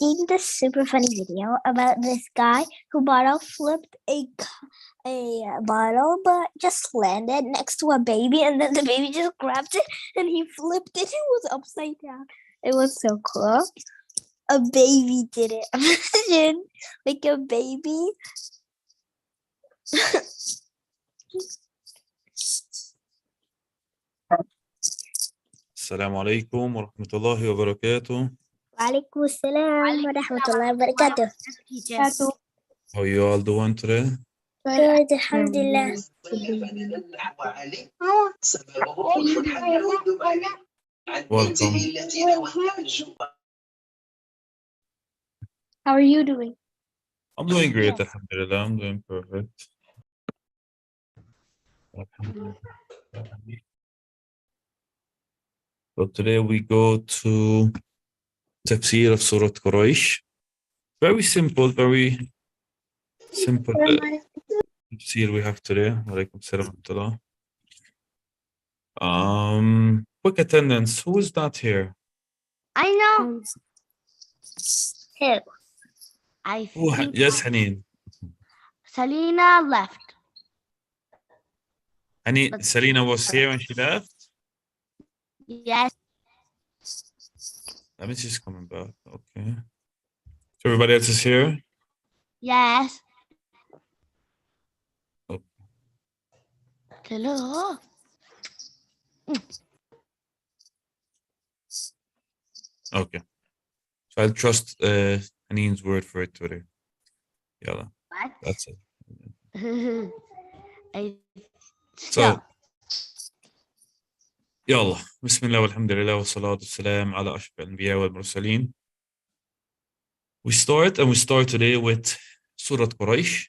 seen this super funny video about this guy who bottle flipped a bottle, but just landed next to a baby, and then the baby just grabbed it and he flipped it. It was upside down. It was so cool. A baby did it. Imagine, like a baby. السلام عليكم ورحمة الله وبركاته. وعليكم السلام ورحمة الله وبركاته. How are you all doing today? Good, alhamdulillah. Welcome. How are you doing? I'm doing great, alhamdulillah. I'm doing perfect. So today we go to tafsir of Surah Quraysh. Very simple tafsir we have today. Walaikum salam wa rahmatullah. Quick attendance. Who is not here? I know. Who? I Who? think Yes, Haneen. Selena left. Selena was here and she left? Yes. That means she's coming back. Okay. So everybody else is here? Yes. Okay. Hello. Okay. So I'll trust Haneen's word for it today. Yalla. What? That's it. So, يلا بسم الله والحمد لله والصلاة والسلام على أشرف الأنبياء والمرسلين. We start today with Surah Quraysh.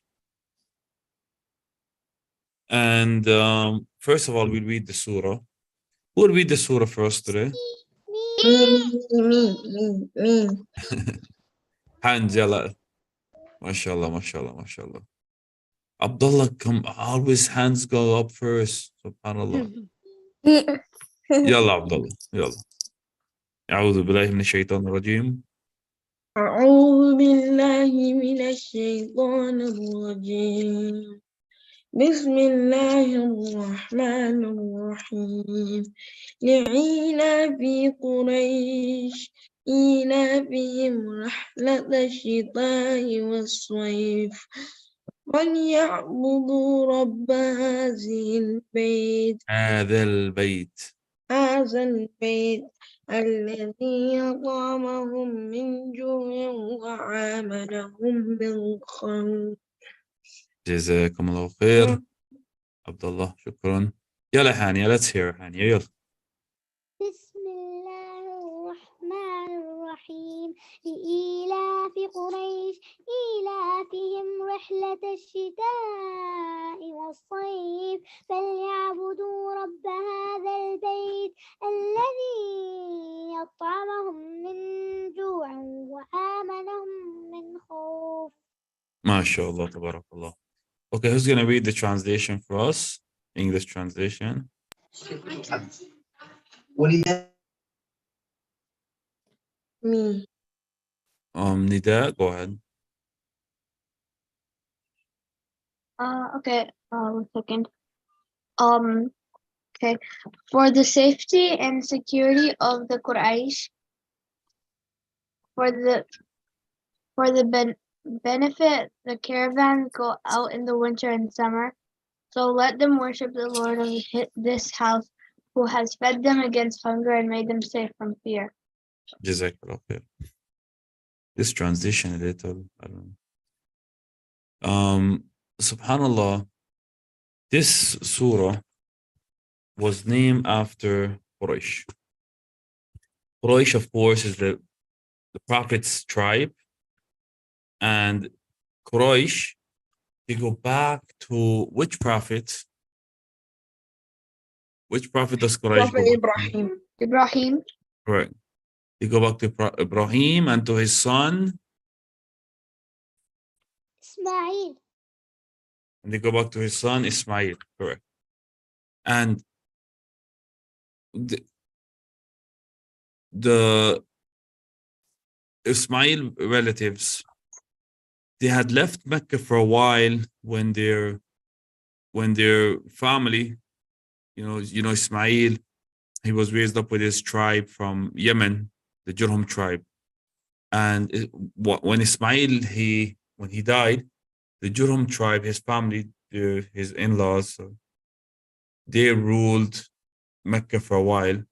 And first of all, we'll read the surah. Who will read the surah first today? Me. Hands, yalla. MashaAllah, MashaAllah, MashaAllah. Abdullah, always hands go up first. Subhanallah. يلا عبد الله يلا. أعوذ بالله من الشيطان الرجيم. أعوذ بالله من الشيطان الرجيم. بسم الله الرحمن الرحيم. لإيلاف قريش إيلافهم رحلة الشتاء والصيف وليعبدوا رب هذا البيت الذي أطعمهم من جوع وآمنهم من خوف. جزاكم الله خير عبد الله. شكرا. يلا حانية. Let's hear حانية. يلا. بسم الله الرحمن الرحيم. لإيلاف قريش إيلافهم رحلة الشتاء والصيف فليعبدوا رب هذا البيت الذي يطعمهم من جوع وآمنهم من خوف. ما شاء الله تبارك الله. Okay, who's going to read the translation for us? English translation. Me. Nida, go ahead. Okay, 1 second. Okay. For the safety and security of the Quraysh, for the benefit, the caravans go out in the winter and summer. So let them worship the Lord of this house, who has fed them against hunger and made them safe from fear. Jazakallah khair. This transition a little, I don't know. Subhanallah, this surah was named after Quraysh. Quraysh, of course, is the Prophet's tribe. And Quraysh, you go back to which prophet? Which prophet does Quraysh Prophet go back to? Ibrahim. Correct. You go back to Ibrahim and to his son. Ismail. And they go back to his son Ismail. Correct. And the Ismail relatives, they had left Mecca for a while when their family, Ismail, he was raised up with his tribe from Yemen, the Jurhum tribe. And when Ismail, when he died, the Jurhum tribe, his family, his in-laws, they ruled Mecca for a while.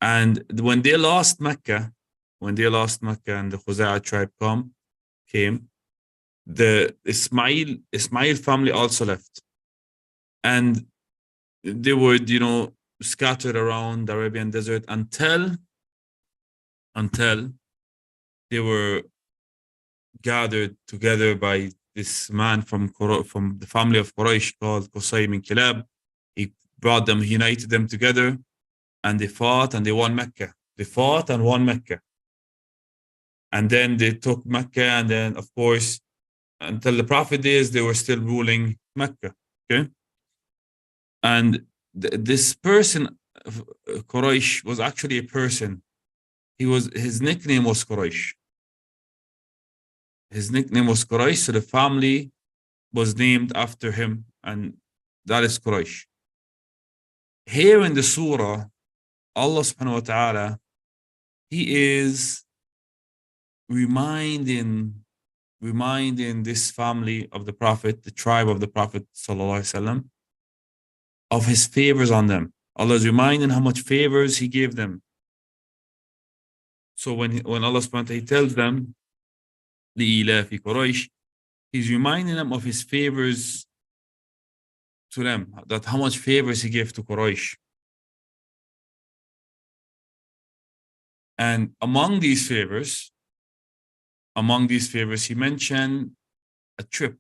And when they lost Mecca and the Khuzaa tribe came, the Ismail family also left. And they would, scattered around the Arabian desert until they were gathered together by this man from the family of Quraysh called Qusay bin Kilab. He brought them, united them together, and they fought and they won Mecca. They fought and won Mecca. And then they took Mecca, and then, of course, until the Prophet days, they were still ruling Mecca. Okay? And this person, Quraysh, was actually a person. His nickname was Quraysh. His nickname was Quraysh, so the family was named after him, and that is Quraysh. Here in the surah, Allah subhanahu wa ta'ala, He is reminding this family of the Prophet, the tribe of the Prophet sallallahu alaihi wasallam, of his favors on them. Allah is reminding how much favors He gave them. So when Allah subhanahu wa ta'ala, He tells them, لِإِلَافِ قُرَيْشٍ, He's reminding them of His favors to them, that how much favors He gave to Quraysh. And among these favors, He mentioned a trip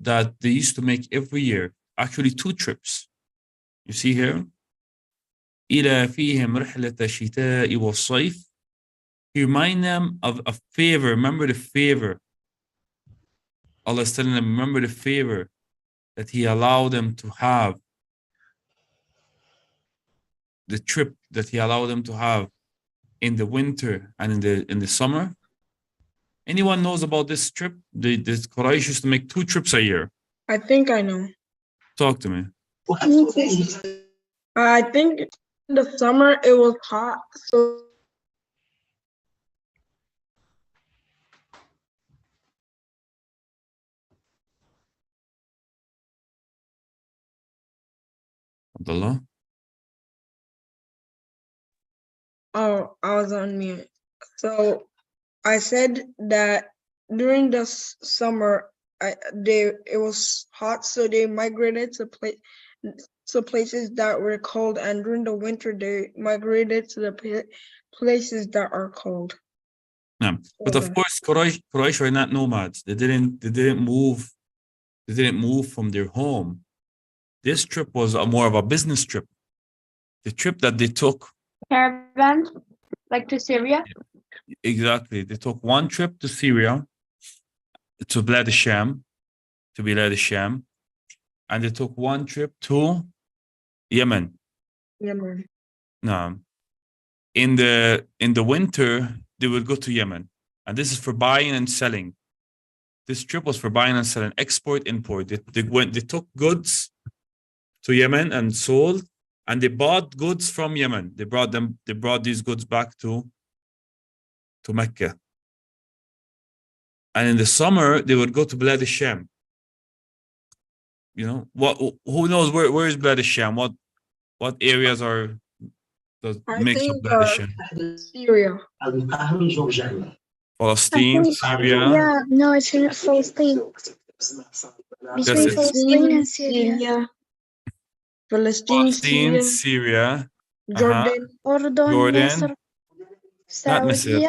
that they used to make every year. Actually, 2 trips. You see here? إِلَى فِيهِمْ رِحْلَةَ الشِّتَاءِ وَالصَّيْفِ. He reminded them of a favor. Remember the favor. Allah is telling them, remember the favor that He allowed them to have. The trip that He allowed them to have in the winter and in the summer. Anyone knows about this trip? The Quraysh used to make 2 trips a year. I think I know. Talk to me. I think in the summer it was hot, so Abdullah? oh, I was on mute. So I said that during the summer, it was hot, so they migrated to places that were cold, and during the winter they migrated to the places that are cold. Yeah. But of course, Quraysh were not nomads. They didn't move from their home. This trip was more of a business trip. The trip that they took. Caravans, like to Syria. Exactly. They took one trip to Syria, to Bilad al-Sham, and they took one trip to Yemen. Yemen. No. In the winter, they would go to Yemen. And this is for buying and selling. This trip was for buying and selling, export, import. They took goods to Yemen and sold, and they bought goods from Yemen. They brought these goods back to Mecca. And in the summer, they would go to Bilad al-Sham. Who knows where is Bilad al-Sham? What areas makes up Bilad al-Sham? Syria. Palestine, Syria. Yeah, no, it's in Palestine. Between Palestine and Syria. Palestine, Syria. Jordan. Jordan. Nasser, Not Nasser. Saudi.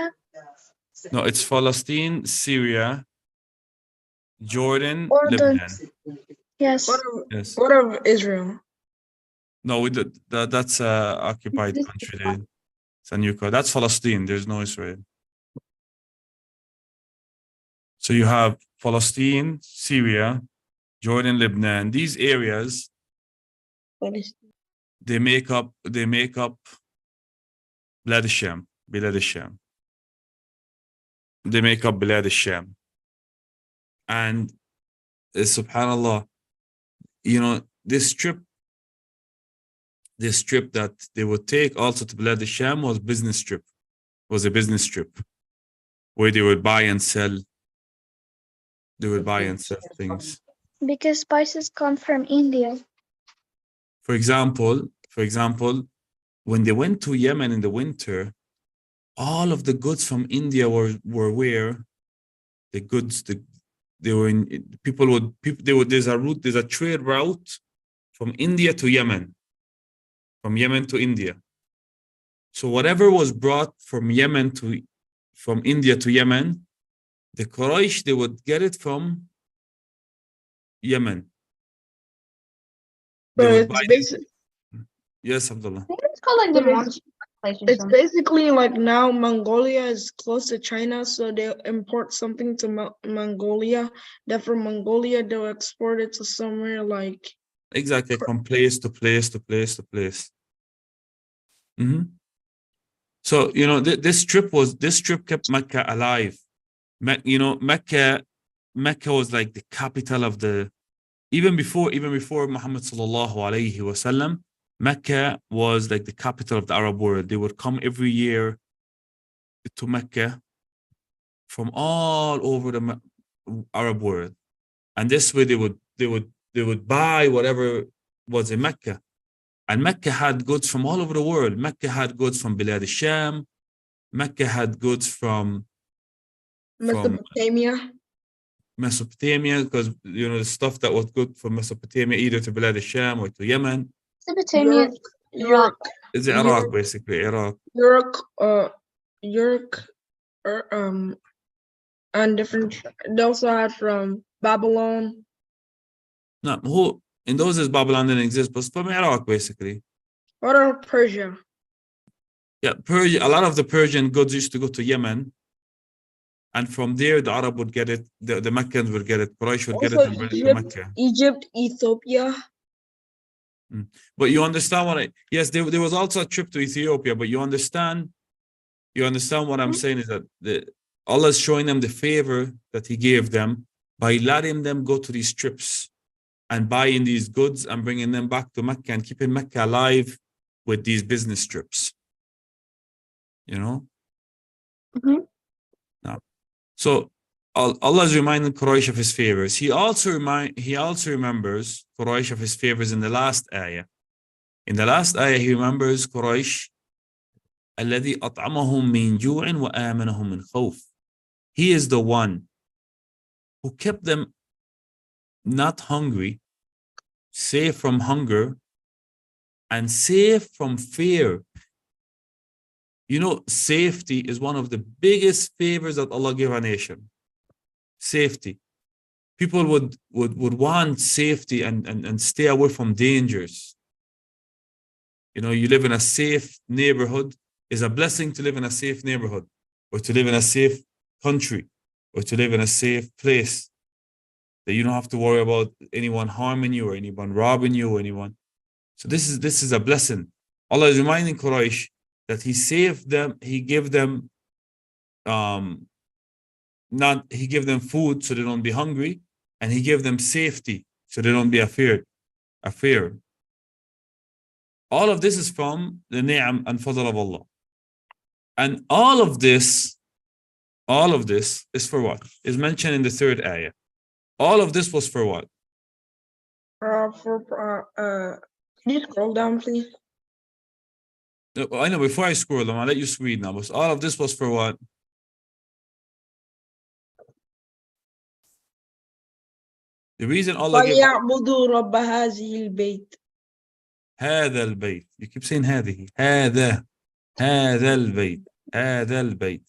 No, it's Palestine, Syria, Jordan, Jordan. Lebanon. Yes. Yes. What of Israel? No, that's occupied country. It's a new code. That's Palestine. There's no Israel. So you have Palestine, Syria, Jordan, Lebanon. These areas, they make up Bilad بلاد الشام. بلاد الشام. They make up بلاد الشام. And subhanallah, you know, this trip that they would take also to بلاد الشام was business trip. Was a business trip where they would buy and sell. They would buy and sell things. Because spices come from India. For example, when they went to Yemen in the winter, all of the goods from India were where the goods they were in. There's a trade route from India to Yemen, from Yemen to India. So whatever was brought from India to Yemen, the Quraysh, they would get it from Yemen. They But would it's buy basic. Yes, Abdullah. I think it's called like the But monsoon place or It's something. basically like now Mongolia is close to China, so they import something to Mongolia. Then from Mongolia, they'll export it to somewhere like. Exactly, from place to place to place to place. So, you know, this trip kept Mecca alive. Mecca was like the capital of the, even before Muhammad sallallahu alaihi wasallam, Mecca was like the capital of the Arab world. They would come every year to Mecca from all over the Arab world, and this way they would buy whatever was in Mecca. And Mecca had goods from all over the world. Mecca had goods from Bilad al-Sham. Mecca had goods from Mesopotamia. Mesopotamia, because you know the stuff that was good from Mesopotamia either to Bilad al-Sham or to Yemen. Mesopotamia, Europe, It's Iraq, basically Iraq. Europe, and different. They also had from Babylon. No, who in those days Babylon didn't exist, but from Iraq, basically. What are Persia? Yeah, Persia. A lot of the Persian goods used to go to Yemen, and from there the Arab would get it. The Meccans would get it. Quraysh would get it and bring it to Mecca. Egypt, Ethiopia. But you understand what I? Yes, there was also a trip to Ethiopia. But you understand what I'm saying is that Allah is showing them the favor that He gave them by letting them go to these trips and buying these goods and bringing them back to Mecca and keeping Mecca alive with these business trips. You know? No. So Allah is reminding Quraysh of His favors. He also remembers Quraysh of His favors in the last ayah. In the last ayah, He remembers Quraysh, الذي أطعمهم من جوع وآمنهم من خوف. He is the one who kept them not hungry, safe from hunger, and safe from fear. You know, safety is one of the biggest favors that Allah gave a nation. Safety. People would want safety and stay away from dangers. You know, you live in a safe neighborhood. It's a blessing to live in a safe neighborhood, or to live in a safe country, or to live in a safe place that you don't have to worry about anyone harming you or anyone robbing you or anyone. So this is a blessing. Allah is reminding Quraysh that He saved them. He gave them He gave them food so they don't be hungry, and He gave them safety so they don't be afraid. All of this is from the ni'am and fadl of Allah. And all of this is for what? Is mentioned in the third ayah. All of this was for what? Can you scroll down, please? I know, before I scroll them, I'll let you read now. But all of this was for what? The reason Allah gave فَلْيَعْبُدُوا رَبَّ هَذِهِ الْبَيْتِ. هذا البيت. You keep saying هذه. هذا البيت. هذا البيت.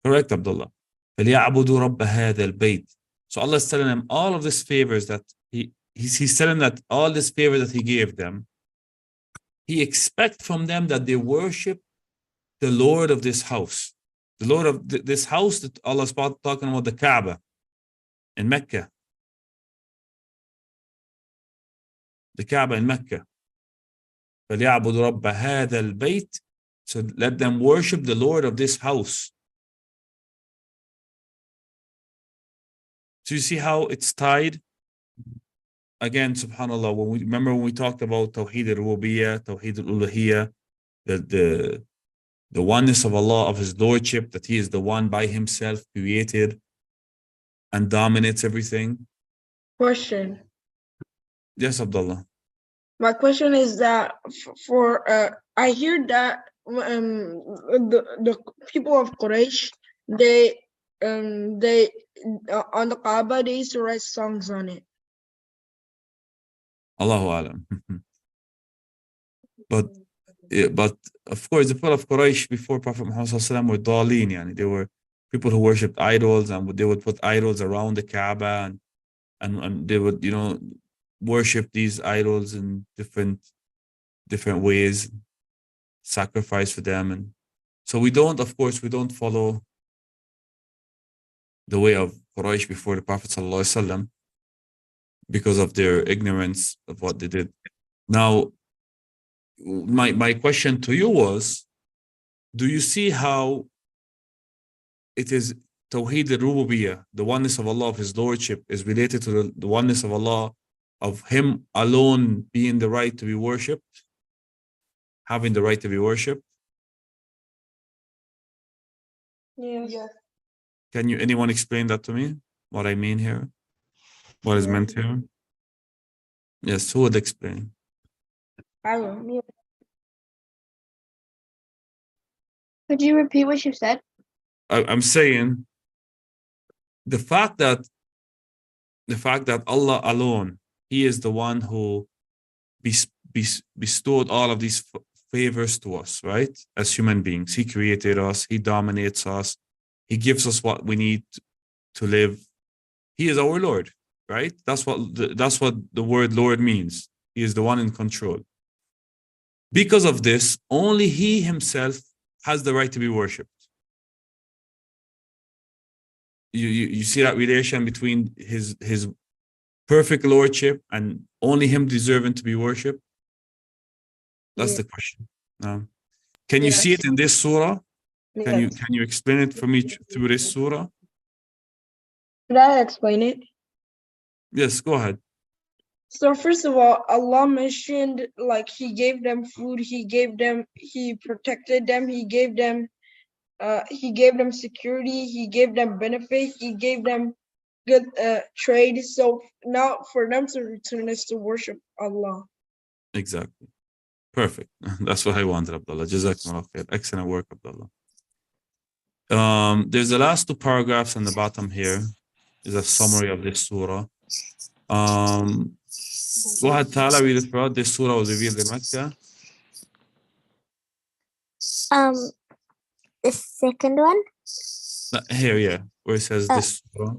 Correct, Abdullah. فَلْيَعْبُدُوا رَبَّ هذا البيت. So Allah is telling them all of these favors that He's telling that all this favor that He gave them, He expects from them that they worship the Lord of this house. The Lord of this house that Allah is talking about, the Kaaba in Mecca. The Kaaba in Mecca. فَلْيَعْبُدُوا رَبَّ هَذَا الْبَيْتِ So let them worship the Lord of this house. So you see how it's tied? Again, subhanAllah, when we talked about Tawheed al-Rububiyyah, Tawheed al-Uluhiyyah, the oneness of Allah, of His Lordship, that He is the one by Himself created and dominates everything. Question. Yes, Abdullah. My question is that I hear that the people of Quraysh, they on the Kaaba, they used to write songs on it. Allahu Alam. But of course, the people of Quraysh before Prophet Muhammad ﷺ were daleen, yani they were people who worshipped idols, and they would put idols around the Kaaba, and they would, worship these idols in different ways, sacrifice for them. And so we don't follow the way of Quraysh before the Prophet ﷺ because of their ignorance of what they did. Now, my question to you was, do you see how it is Tawheed al-Rububiyyah, the oneness of Allah, of His Lordship, is related to the oneness of Allah, of Him alone being the right to be worshipped, having the right to be worshipped? Yes. Can anyone explain that to me? What I mean here? What is meant here? Yes, who would explain? I will. Could you repeat what you said? I'm saying the fact that Allah alone, He is the one who bestowed all of these favors to us, right? As human beings, He created us, He dominates us, He gives us what we need to live. He is our Lord, right? That's what the word Lord means. He is the one in control. Because of this, only He Himself has the right to be worshipped. You see that relation between his perfect lordship and only Him deserving to be worshipped? That's the question. Can you see it in this surah? Can you explain it for me through this surah? Should I explain it? Yes, go ahead. So first of all, Allah mentioned like He gave them food, He protected them, He gave them security, He gave them benefit, He gave them good trade. So now for them to return is to worship Allah. Exactly. Perfect. That's what I wanted, Abdullah. Jazakumullah khair. Excellent work, Abdullah. There's the last two paragraphs on the bottom here. Is a summary of this surah. Go ahead, Tala, read it for us. This surah was revealed in Mecca. The second one. Here, where it says this surah.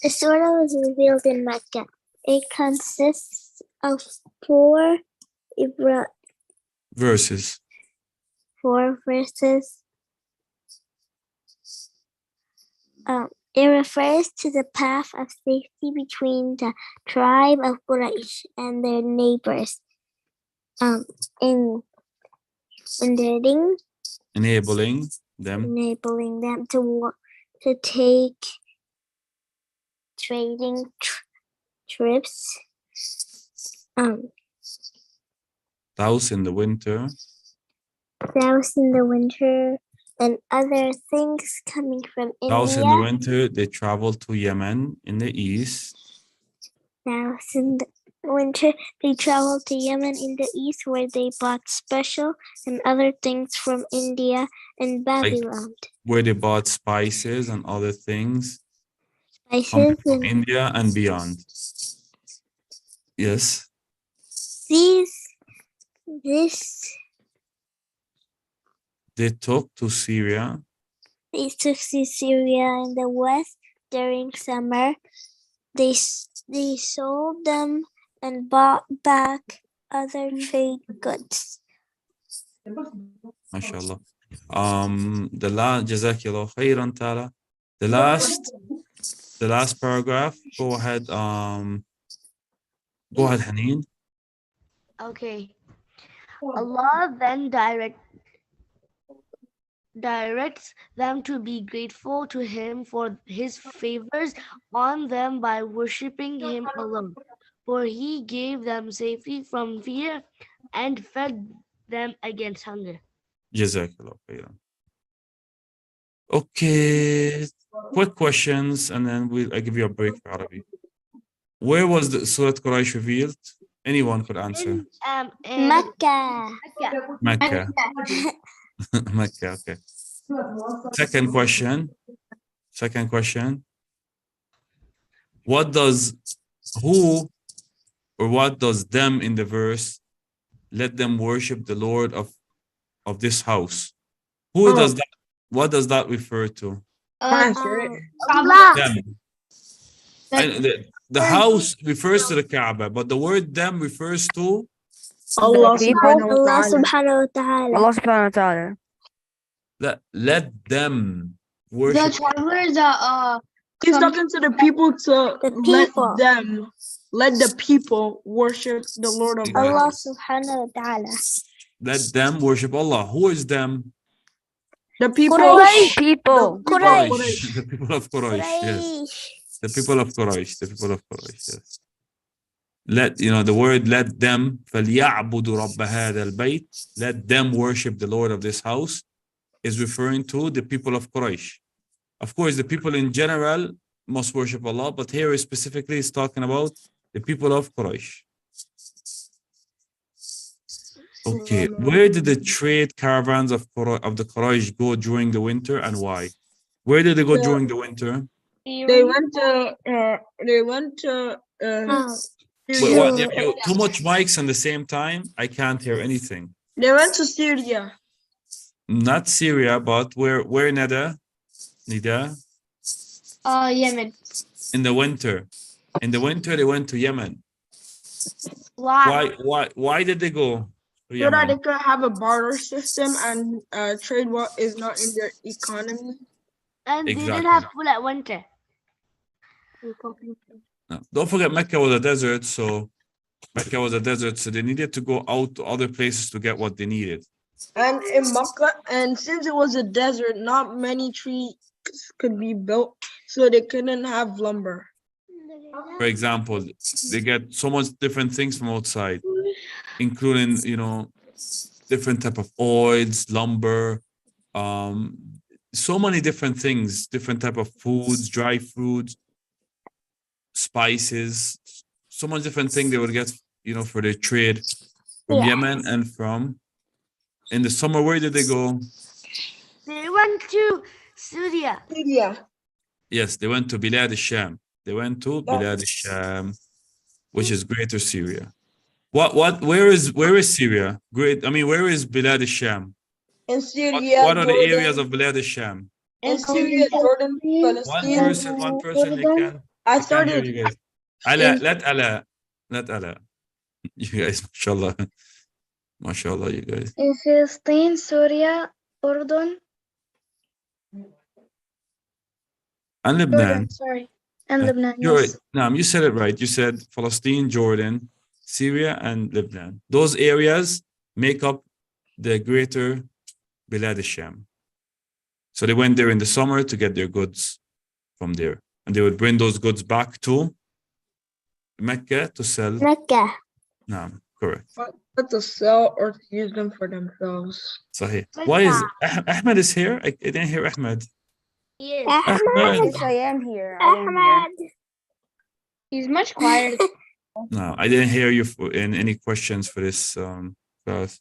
The surah was revealed in Mecca. It consists of four verses. It refers to the path of safety between the tribe of Quraysh and their neighbors. Enabling them to take trading trips. Douse in the winter. And other things coming from India. Douse in the winter, they travel to Yemen in the east. Douse in the winter, they travel to Yemen in the east, where they bought special and other things from India and Babylon. Where they bought spices and other things from India and beyond. Yes. They took to Syria. They took to Syria in the west during summer. They sold them and bought back other trade goods. MashaAllah. Jazakillah khairan Tala. The last paragraph. Go ahead. Go ahead, Haneen. Okay. Allah then directs them to be grateful to him for his favors on them by worshiping him alone. For he gave them safety from fear and fed them against hunger. Jazakallah khairan. Okay, quick questions and then I give you a break for Arabic. Where was the Surah Quraysh revealed? Anyone could answer. In Mecca. Mecca. Mecca, okay. Second question. What does them in the verse, let them worship the Lord of this house? Who does that? What does that refer to? Allah. Them. The house refers to the Kaaba, but the word them refers to Allah people? subhanahu wa Allah ta'ala. subhanahu wa ta'ala. Allah subhanahu wa ta'ala. let them The worship. travelers He's talking to the people to The people. let the people worship the Lord of the Allah house. subhanahu wa ta'ala. Let them worship Allah. Who is them? The people. Quraysh. People. Quraysh. The people of Quraysh. Yes. The people of Quraysh. The people of Quraysh. Yes. The word let them فَلْيَعْبُدُوا رَبَّ هَذَا الْبَيْتِ, let them worship the Lord of this house, is referring to the people of Quraysh. Of course, the people in general must worship Allah, but here specifically is talking about the people of Quraysh. Okay, where did the trade caravans of the Quraysh go during the winter and why? Where did they go during the winter? They went to Wait, too much mics at the same time. I can't hear anything. They went to Syria. Not Syria, but where Nida? Yemen. In the winter. In the winter, they went to Yemen. Why? Why did they go to So that they Yemen? could have a barter system and trade what is not in their economy. And they Exactly. didn't have food at winter. No. Don't forget Mecca was a desert, so they needed to go out to other places to get what they needed. And in Makkah, and since it was a desert, not many trees could be built, so they couldn't have lumber. For example, they get so much different things from outside, including, different type of oils, lumber, so many different things, different type of foods, dry foods, spices, so much different thing they would get, for their trade from Yemen and from. In the summer, where did they go? They went to Syria. Yes, they went to Bilad al-Sham. They went to Bilad al-Sham, which is Greater Syria. Where is Syria? Where is Bilad al-Sham? In Syria. What are the areas of Bilad al-Sham? In Syria, Jordan, Palestine. One person they can. I Can't hear started. you guys. Let Allah. You guys, mashallah. MashaAllah, you guys. In Palestine, Syria, Jordan. And Lebanon. Sorry. And Lebanon. You said it right. You said Palestine, Jordan, Syria, and Lebanon. Those areas make up the greater Bilad al-Sham. So they went there in the summer to get their goods from there. And they would bring those goods back to Mecca to sell. Mecca. No, correct. But to sell or to use them for themselves. Sahih. Why is Ahmed is here? I didn't hear Ahmed. Yes. Ahmed. Yes, I am here. I am here. He's much quieter. No, I didn't hear you in any questions for this class.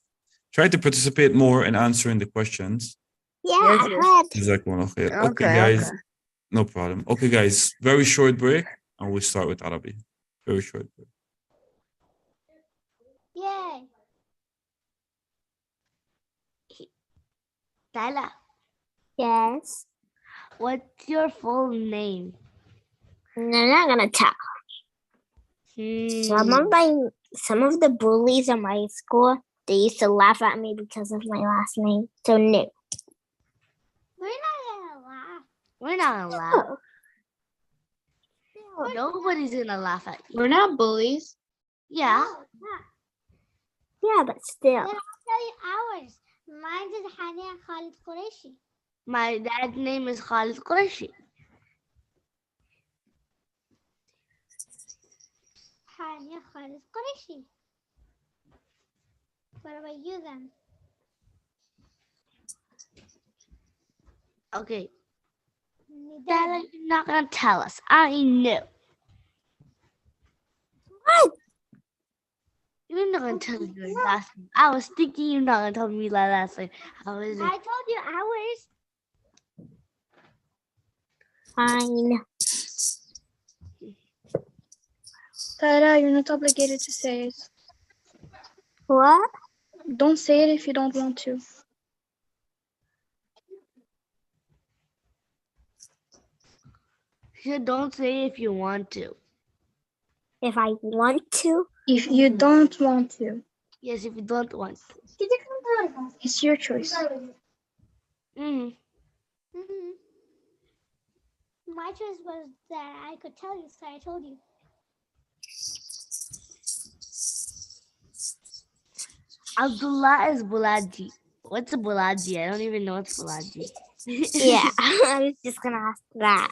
Try to participate more in answering the questions. Yeah, Ahmed. Jazakumullah khair. Okay, Okay, guys. okay. No problem. Okay, guys. Very short break, and we'll start with Arabic. Very short break. Yay. Tala, Yes. what's your full name? No, I'm not gonna tell. Some of the bullies in my school, they used to laugh at me because of my last name. So no. We're not gonna laugh. Nobody's gonna laugh at you. We're not bullies. Yeah. Yeah, but still. Tell you ours. Mine is Hania Khalid Qureshi. My dad's name is Khalid Qureshi. Hania Khalid Qureshi. What about you then? Okay. Nida. Dad, you're not gonna tell us. I know. What? You're not gonna tell me your last name. I was thinking you're not gonna tell me my last name. How is it? I told you ours. Fine. Tara, you're not obligated to say it. What? Don't say it if you don't want to. You don't say if you want to. If I want to. If you don't want to, Yes, if you don't want to. it's your choice. Mm-hmm. Mm-hmm. My choice was that I could tell you, so I told you. Abdullah is Bulaji. What's a Bulaji? I don't even know what's Bulaji. Yeah, I was just gonna ask that.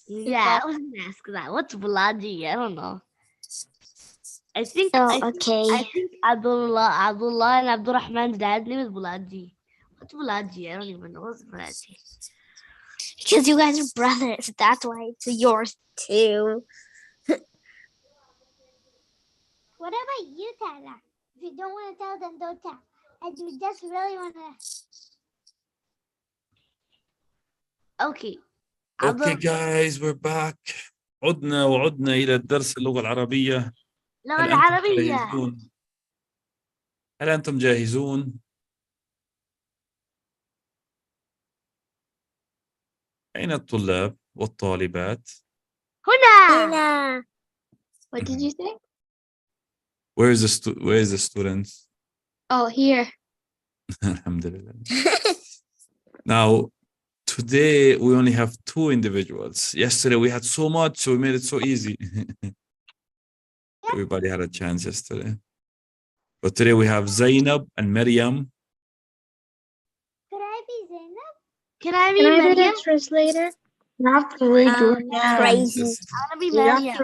Yeah, I was gonna ask that. What's Bulaji? I don't know. I think Okay. I think Abdullah and Abdurrahman's dad's name is Bulaji. What's Bulaji? I don't even know what's Bulaji. Because you guys are brothers. That's why it's yours too. What about you, Tala? If you don't want to tell, then don't tell. And you just really want to. Okay. Okay guys, we're back. عدنا إلى الدرس اللغة العربية. اللغة هل أنتم العربية. جاهزون؟ هل أنتم جاهزون؟ أين الطلاب والطالبات؟ هنا. What did you say? Where is the students? Oh, here. Alhamdulillah. Now, today we only have 2 individuals. Yesterday we had so much, so we made it so easy. Everybody had a chance yesterday. But today we have Zainab and Maryam. Could I be Zainab? Can I be Can I be Maryam? the translator? You have to raise your hand. Crazy. Yes. I want to be You have Maryam. to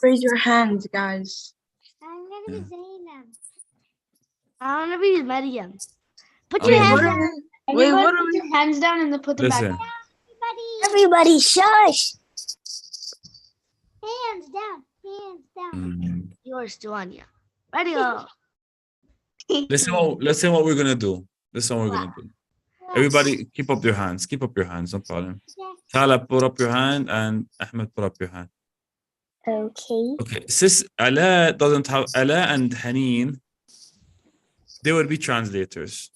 raise your hands, guys. I'm gonna be Zainab. I want to be Maryam. Put I'm your gonna hands be- down. Wait, Everyone what are put we? your hands down and then put them Listen, back. Everybody, shush. Hands down. Hands down. Yours to Anya. Ready, go. listen what we're gonna do. Listen what we're gonna do. Everybody keep up your hands. Keep up your hands, no problem. Tala, put up your hand, and Ahmed, put up your hand. Okay. Okay, since Ala doesn't have Ala and Haneen, they will be translators.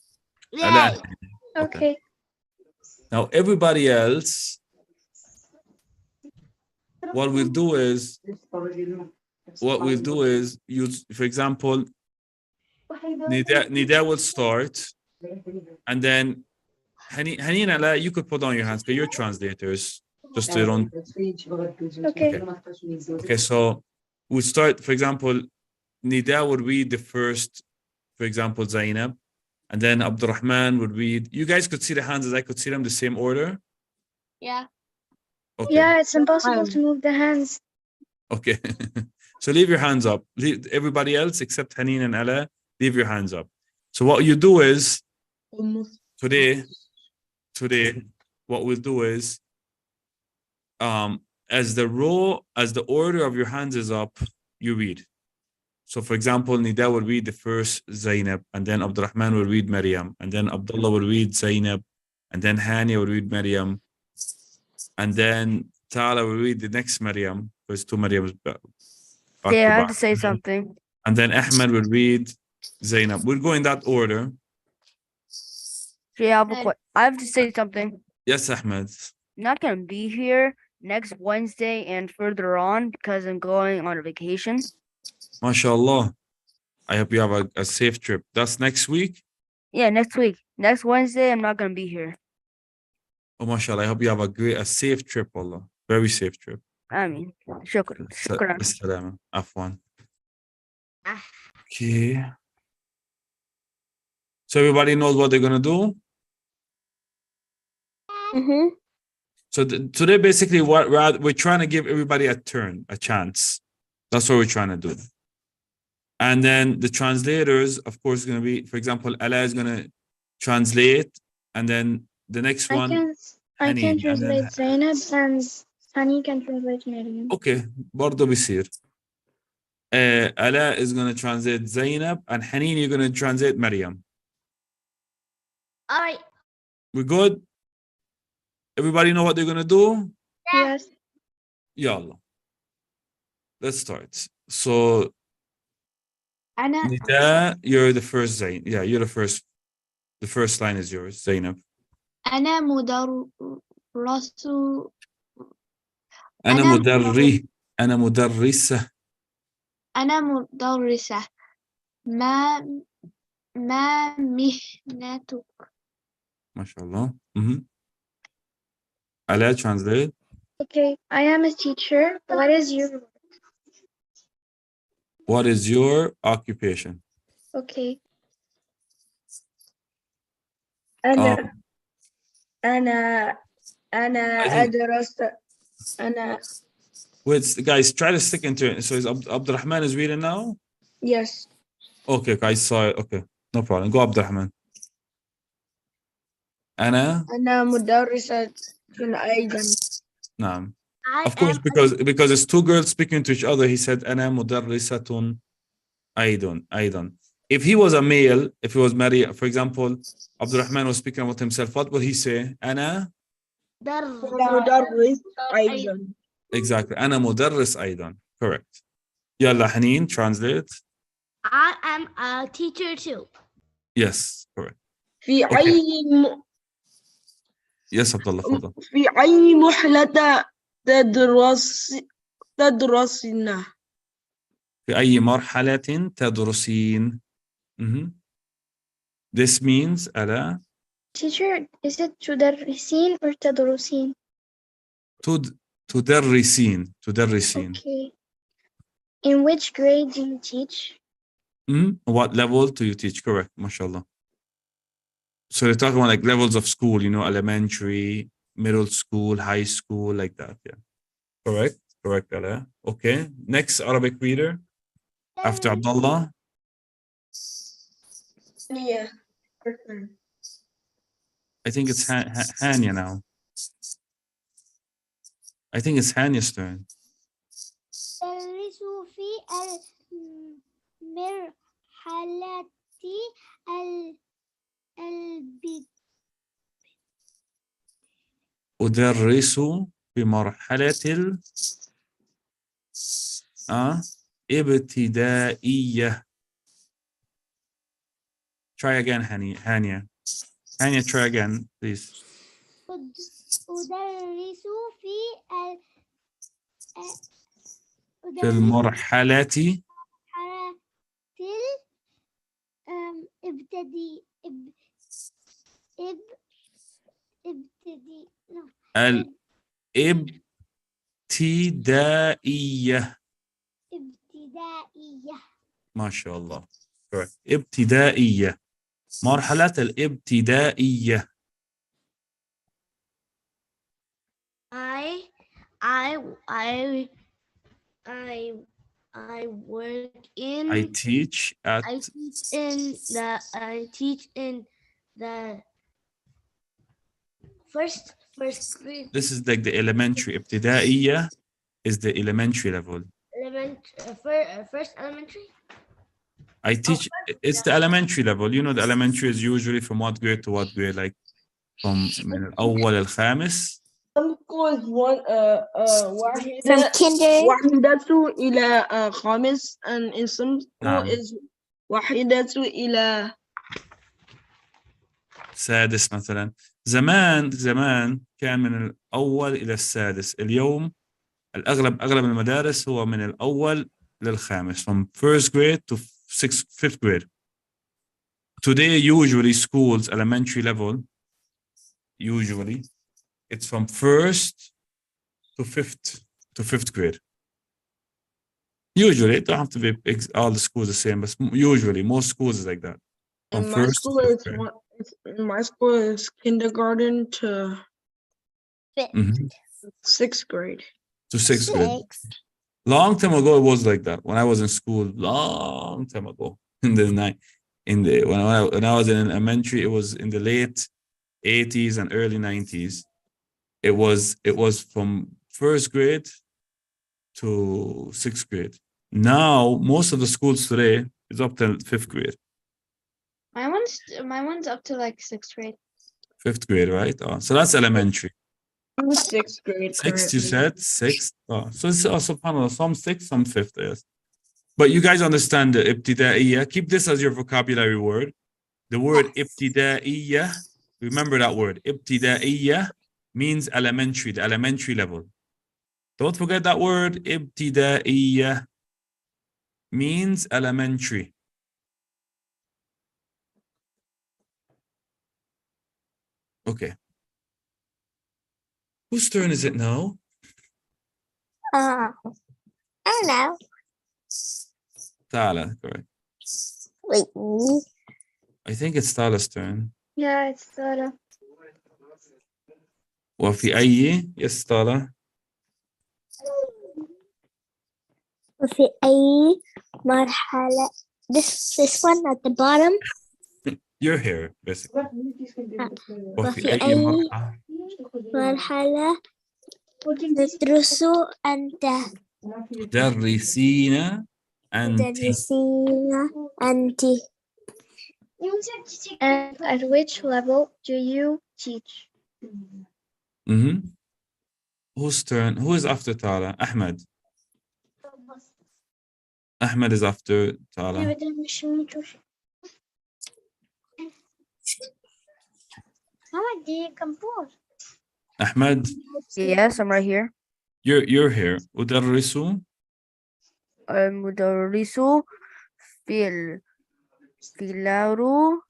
Ala and Yay. Haneen. Okay. Now everybody else, what we'll do is use, for example, Nida will start, and then Haneen and Ala, you could put on your hands because you're translators. Just so you don't. Okay. Okay, so we start, for example, Nida would read the first, for example, Zainab, and then Abdurrahman would read. You guys could see the hands as I could see them, the same order? Yeah. Okay. Yeah, it's impossible to move the hands. Okay. So leave your hands up. Everybody else except Haneen and Ala, leave your hands up. So what you do is, today, what we'll do is, as the order of your hands is up, you read. So for example, Nida will read the first Zainab, and then Abdurrahman will read Maryam, and then Abdullah will read Zainab, and then Hani will read Maryam, and then Tala will read the next Maryam, because 2 Maryams back to Yeah, I have back. to say something. And then Ahmed will read Zainab. We'll go in that order. Yeah, I have to say something. Yes, Ahmed. I'm not gonna be here next Wednesday and further on because I'm going on a vacation. MashaAllah. I hope you have a safe trip. That's next week? Yeah, next week. Next Wednesday, I'm not gonna be here. Oh, mashallah. I hope you have a safe trip, Allah. Very safe trip. I mean, shukran. Shukran. As-salama. Afwan. Ah. Okay. So everybody knows what they're gonna do. Mm-hmm. So today, basically, what we're trying to give everybody a turn, a chance. That's what we're trying to do. And then the translators, of course, going to be, for example, Ala is going to translate, and then the next one, I can Haneen, and then translate Zainab and Hani can translate Maryam. okay, برضه بيصير. Ala is going to translate Zainab, and Haneen, you're going to translate Maryam. All right. We're good? Everybody know what they're going to do? Yes. Yalla. Let's start. So, أنا Nida, you're the first Zain. Yeah, you're the first. The first line is yours, Zainab. أنا مدرس أنا أنا مدري. أنا مدرسة. أنا مدرسة. ما مهنتك؟ ما شاء الله. Ala, translate. Okay, I am a teacher. What is your What is your occupation? okay? أنا أنا I think- أدرس أنا Wait, guys, try to stick into it. So is Abdurrahman is reading now? yes. Okay, guys, saw it. Okay, no problem. Go, Abdurrahman. أنا أنا مدرسة أيضا. نعم. I Of course, am because it's two girls speaking to each other, he said أنا مدرسة أيضا. If he was a male, if he was married, for example, Abdurrahman was speaking about himself, what would he say? أنا مدرس أيضا. exactly. أنا مدرس أيضا. Correct. يلا حنين, translate. I am a teacher too. Yes, correct. في Okay. أي Yes, Abdullah, تفضل. في أي مرحلة تدرسين؟ في أي مرحلة تدرسين? This means ألا Teacher, is it تدرسين or تدرسين? تدرسين. Okay. In which grade do you teach? What level do you teach? Correct, mashallah. So they're talking about like levels of school, you know, elementary, middle school, high school, like that. Yeah. Correct, Ala. Okay. Next Arabic reader after Abdullah. Yeah. I think it's Hania now. I think it's Hania's turn. أدرس في المرحلة أدرس في مرحلة ابتدائية. Try again, Hania. Hania, try again, please. أدرس في المرحلة الابتدائية. ما شاء الله. Correct. ابتدائية. مرحلة الابتدائية. I work in. I teach at. I teach in the first grade. This is like the elementary. ابتدائية is the elementary level. First elementary. I teach. It's the elementary level. You know, the elementary is usually from what grade to what grade? Like from من الأول الخامس. Some schools want from kinder واحدة إلى خامس, and in some school is واحدة إلى سادس مثلا. زمان كان من الأول إلى السادس. اليوم أغلب المدارس هو من الأول للخامس, from first grade to fifth grade. Today, usually schools, elementary level, usually it's from first to fifth grade. Usually, it don't have to be all the schools the same, but usually most schools is like that. From In my first school, to fifth it's grade. one. In my school, it's kindergarten to Fifth. Mhm. 6th grade. To sixth grade. Six. Long time ago, it was like that. When I was in school, long time ago, in the night, when I was in elementary, it was in the late 80s and early 90s. It was from first grade to sixth grade. Now, most of the schools today is up to fifth grade. My one's up to like 6th grade. Fifth grade, right? So that's elementary. I'm in 6th grade. Sixth, you currently. said? Sixth. So it's also subhanAllah, some sixth, some fifth, yes. But you guys understand the ibtida'iyya. Keep this as your vocabulary word. The word Yes. ibtida'iyya, remember that word. Ibtida'iyya means elementary, the elementary level. Don't forget that word. Ibtida'iyya means elementary. Okay. Whose turn is it now? I don't know. Tala, correct. Wait, me? I think it's Tala's turn. Yeah, it's Sarah. وفي أي yes Tala. وفي أي مرحلة this one at the bottom. You're here basically. وفي وفي أي أي مرحلة مرحلة تدرس أنت تدرسين أنت تدرسين أنت. And at which level do you teach? Whose turn? Who is after Tala? Ahmed. Ahmed is after Tala. Ahmed, Yes, I'm right here. you're here. أدرس المدرس في الأرو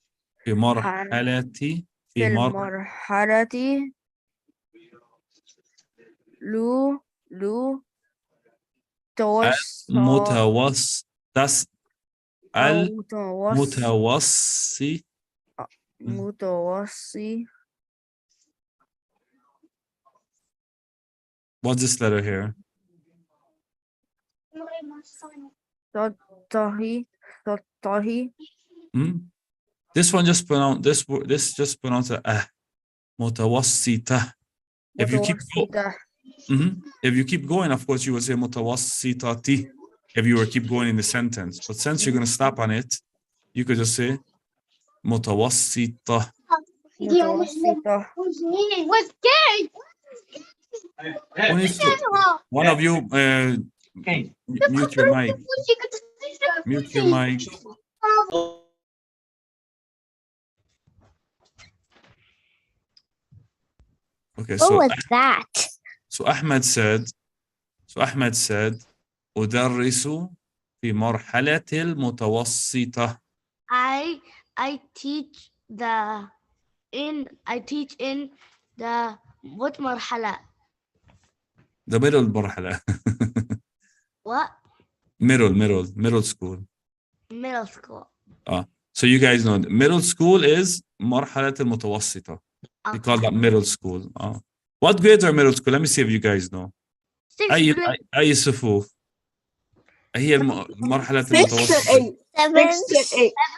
في مرحلة في المرحلة لو توسط المتوسط أو المتوسط. متوسط. What's this letter here? سطحي This one just pronounce this just pronounce متوسطة. If you keep if you keep going, of course you will say متوسطة if you were keep going in the sentence. But since you're gonna stop on it, you could just say متوسطة. متوسطة. Who needs to, one of you mute your mic. Mute your mic. Okay, What so was that? so Ahmed said أدرس في مرحلة المتوسطة. I teach in the what مرحلة? The middle مرحلة. What? Middle school. Middle school. So you guys know middle school is مرحلة المتوسطة. We call that middle school. What grades are middle school? Let me see if you guys know. أي صفوف؟ هي مرحلة المتوسطة. 7,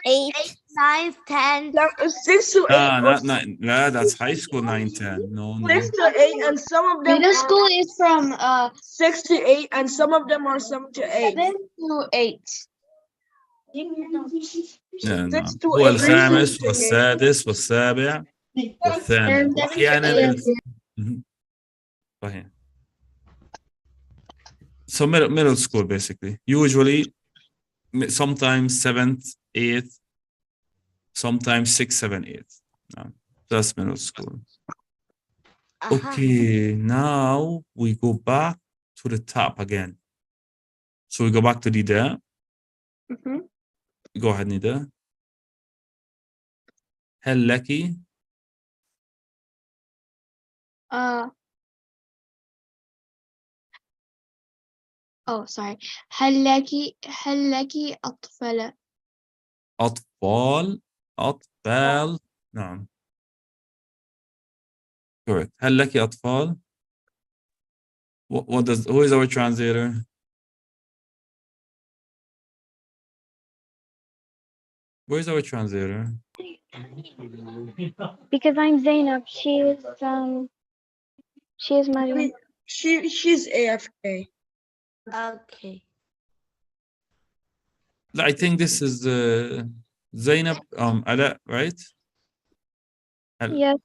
8, 9, 10. 6 to 8. No, that's high school 9, 10. No. 6 to 8, and some of them. Middle school is from 6 to 8, and some of them are 7 to 8. 7 to 8. No. 6 to هو 8. الخامس والسادس والسابع والثامن وأحيانا صحيح. So middle school basically. Usually sometimes 7th, 8th, sometimes 6, 7, 8. No, that's middle school. Okay, now we go back to the top again. So we go back to Nida. Go ahead, Nida. هل لك Oh, sorry. هل لك أطفال؟ أطفال أطفال. نعم. Correct. هل لك أطفال? Who is our translator? Where's our translator? Because I'm Zainab. She is Maryam. She's AFK. Okay. I think this is Zainab Ala, right? Yes.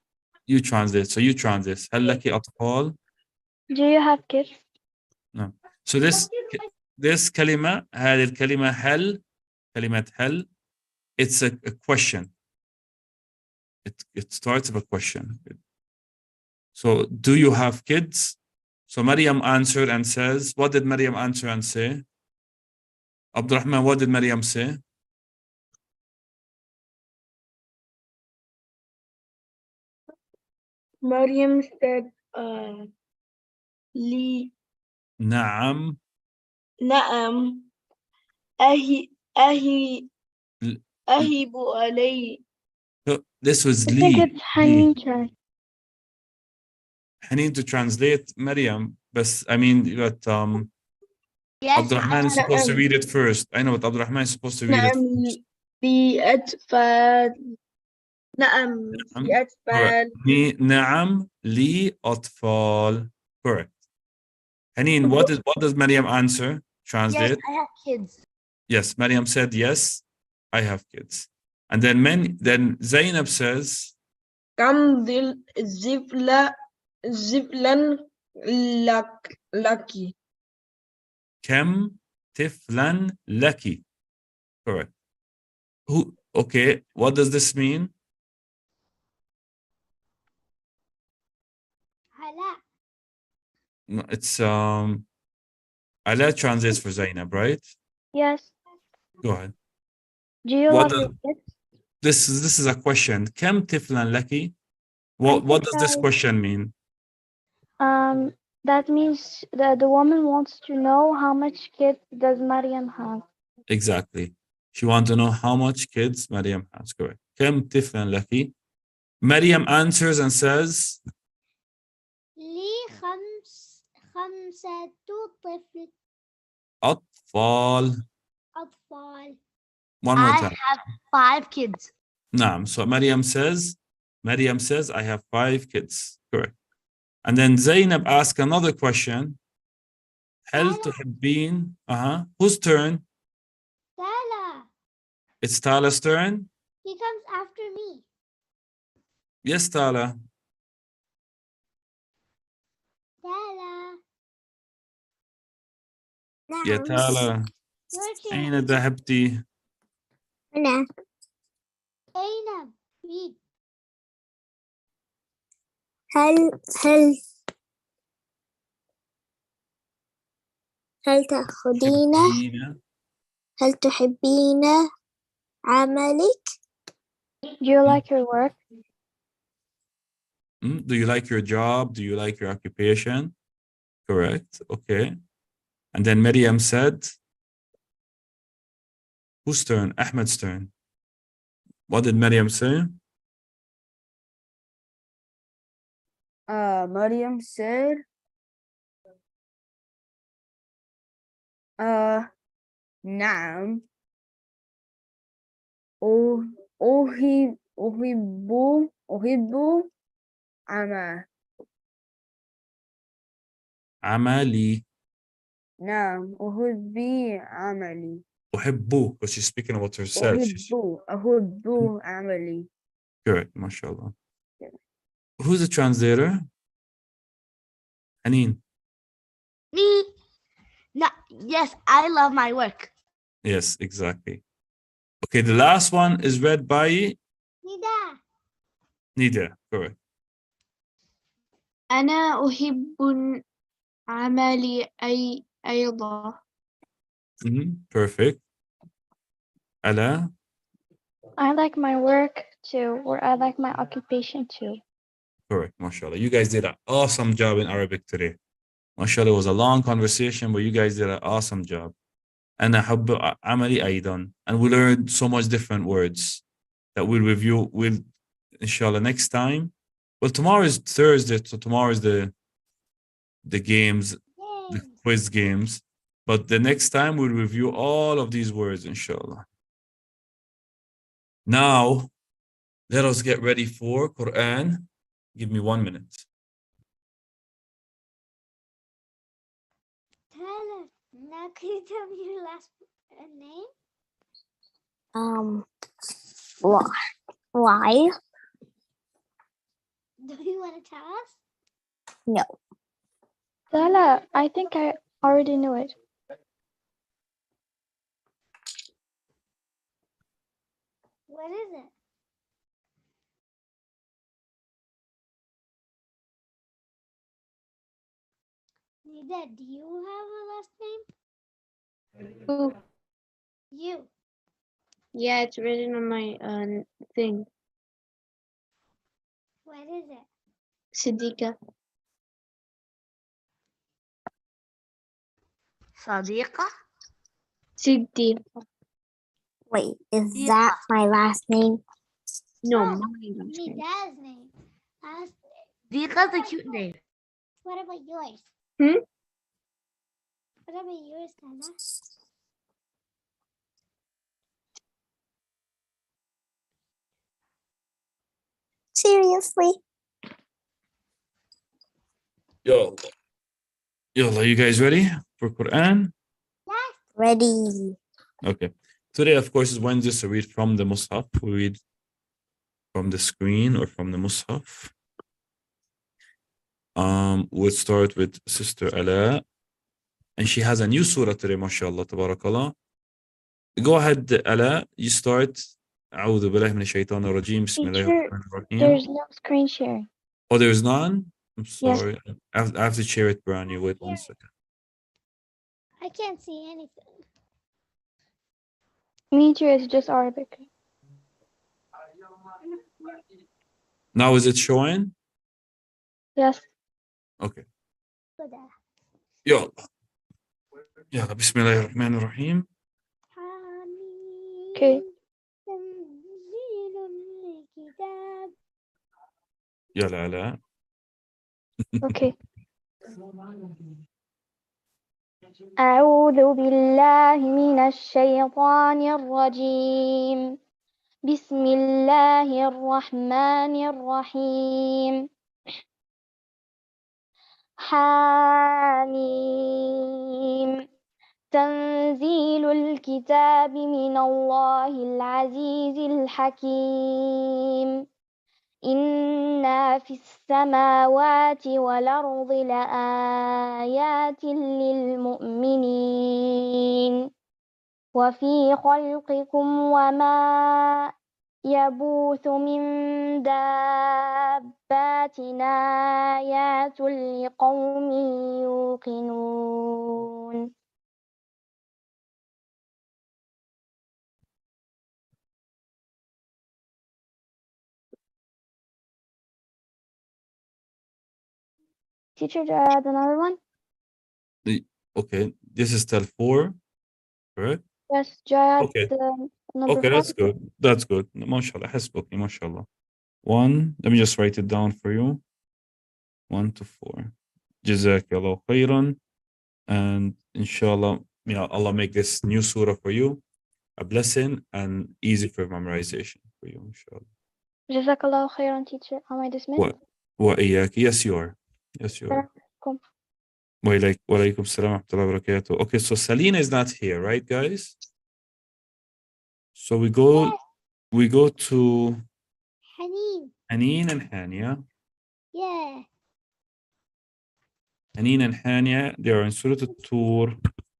You translate. So you translate. هل لك أطفال? Do you have kids? No. So this كلمة, هذه الكلمة هل, كلمة هل, it's a question. It starts with a question. So do you have kids? So Maryam answered and says, what did Maryam answer and say? Abdurrahman, what did Maryam say? Maryam said, Li نعم. Naam Ahibu alay. So this was I think Li. it's Haneen turn. Haneen to translate Maryam, but I mean, but Yes. Abdurrahman is supposed to read it first. I know, but Abdurrahman is supposed to read it Naam first. li atfal. Naam li atfal. نعم لي أطفال. Correct. Haneen, what does Maryam answer? Translate. Yes, I have kids. Yes, Maryam said, yes, I have kids. And then Zainab says, Kam ziflan laki. كم طفلا لك. Correct. Okay, what does this mean? Hala. No, it's Ala translates for Zainab, right? Yes. Go ahead. Do you What love your kids? This is a question. كم طفلا لك? What does this question mean? That means that the woman wants to know how much kids does Maryam have. Exactly. She wants to know how much kids Maryam has. Correct. كم طفلا لك? Maryam answers and says, لي خمسة طفل أطفال. أطفال. One more I time. have 5 kids. نعم. So Maryam says, I have 5 kids. Correct. And then Zainab asks another question. هل تحبين? Whose turn? Tala. It's Tala's turn. He comes after me. Yes, Tala. Tala. يا تالا أين ذهبتي؟ هنا. Zainab. Read. هل تحبين عملك؟ Do you like your work? Do you like your job? Do you like your occupation? Correct. Okay. And then Maryam said, whose turn? Ahmed's turn. What did Maryam say? Maryam said, نعم أحب عملي. نعم عملي. أحبه, because she's speaking about herself. أحب عملي. Correct, mashallah. Who's the translator? Haneen. Me. No, yes, I love my work. Yes, exactly. Okay, the last one is read by Nida. Nida. Correct. أنا أحب عملي أيضا. Perfect. Ala. I like my work too, or I like my occupation too. Correct, mashallah. You guys did an awesome job in Arabic today. Mashallah, it was a long conversation, but you guys did an awesome job. أنا أحب عملي أيضا. And we learned so much different words. that we'll review. We'll, inshallah, next time. Well, tomorrow is Thursday, so tomorrow is the games, the quiz games. But the next time we'll review all of these words, inshallah. Now, let us get ready for Quran. Give me 1 minute. Tyler, now can you tell me your last name? Why? Do you want to tell us? No. Lala, I think I already knew it. What is it? Nida, do you have a last name? Ooh, You. yeah, it's written on my thing. What is it? Siddiqa. صديقة. Siddiqa. Wait, is that my last name? No, Oh, my last name. Nida's name. Last صديقة is a cute name. What about yours? Hmm? What about yours, Tyler? Seriously? Yalla, you guys ready for Quran? Ready. Okay. Today, of course, is Wednesday, so read from the Mus'haf. We read from the screen or from the Mus'haf. We'll start with Sister Ala. And she has a new surah today, mashallah, tabarakallah. Go ahead, Ala. You start. أعوذ بالله من الشيطان الرجيم. بسم الله الرحمن الرحيم. There's no screen sharing. Oh, there's none? I'm Yes. sorry. I have to share it, brand new. Wait 1 second. I can't see anything. Me too, it's just Arabic. Now is it showing? Yes. Okay. Good. يلا. يلا بسم الله الرحمن الرحيم. Okay. تنزيل الكتاب. يلا علاء. Okay. أعوذ بالله من الشيطان الرجيم. بسم الله الرحمن الرحيم. حاميم. تنزيل الكتاب من الله العزيز الحكيم. إنا في السماوات والأرض لآيات للمؤمنين وفي خلقكم وما يبوث من دابات آيات لقوم يوقنون. Teacher, do I add another one? Okay, this is still 4, correct? Yes, do I add Okay. the number Okay, 4? that's good. That's good. MashaAllah, حسبك, MashaAllah. 1, let me just write it down for you. 1 to 4. Jazakallah khairan. And inshallah, may Allah make this new surah for you a blessing and easy for memorization for you, inshallah. Jazakallah khairan, teacher. Am I dismissed? وإياك. Yes, you are. Yes, you are. Assalamualaikum. وعليكم السلام ورحمة الله وبركاته. Okay, so Salina is not here, right, guys? So we go to Haneen. Haneen and Hania. Yeah. Haneen and Hania, they are in Surah Al-Tur,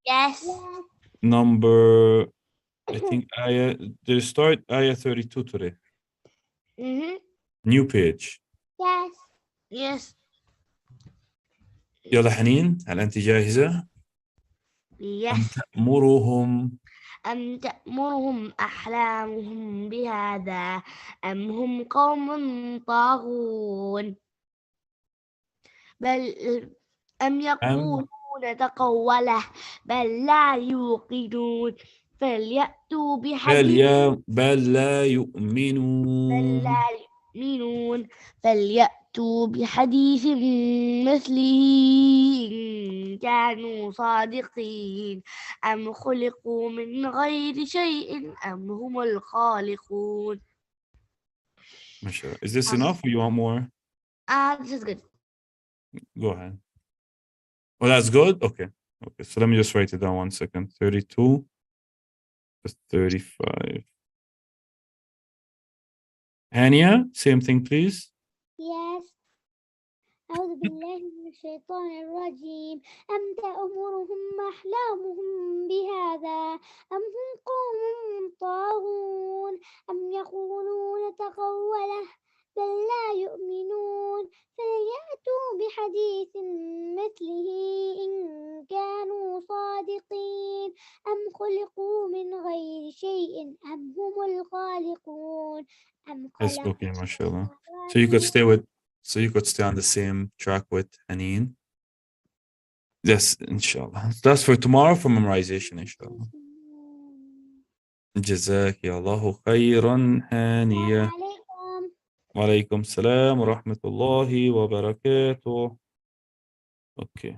Yes. number, I think, they start ayah 32 today. Mm-hmm. New page. Yes. Yes. يلا حنين، هل أنت جاهزة؟ Yes. أم تأمرهم أم تأمرهم أحلامهم بهذا أم هم قوم طاغون بل أم يقولون تقوله بل لا يوقنون فليأتوا بحديث بل لا يؤمنون. فليأتوا بحديث مثله إن كانوا صادقين أم خلقوا من غير شيء أم هم الخالقون. MashaAllah. Is this enough or you want more? This is good. Go ahead. Oh, that's good? Okay. Okay. So let me just write it down 1 second. 32 plus 35. Hania, same thing, please. Yes. أعوذ بالله من الشيطان الرجيم أم تأمرهم أحلامهم بهذا أم هم قوم طاغون أم يقولون تقوله بل لا يؤمنون فليأتوا بحديث مثله إن كانوا صادقين أم خلقوا من غير شيء أم هم الخالقون أم It's خلقوا okay, mashallah. So you could stay on the same track with Haneen. Yes, inshallah. That's for tomorrow for memorization, inshallah. جزاك الله خيرا هانية. وعليكم السلام ورحمة الله وبركاته. Okay.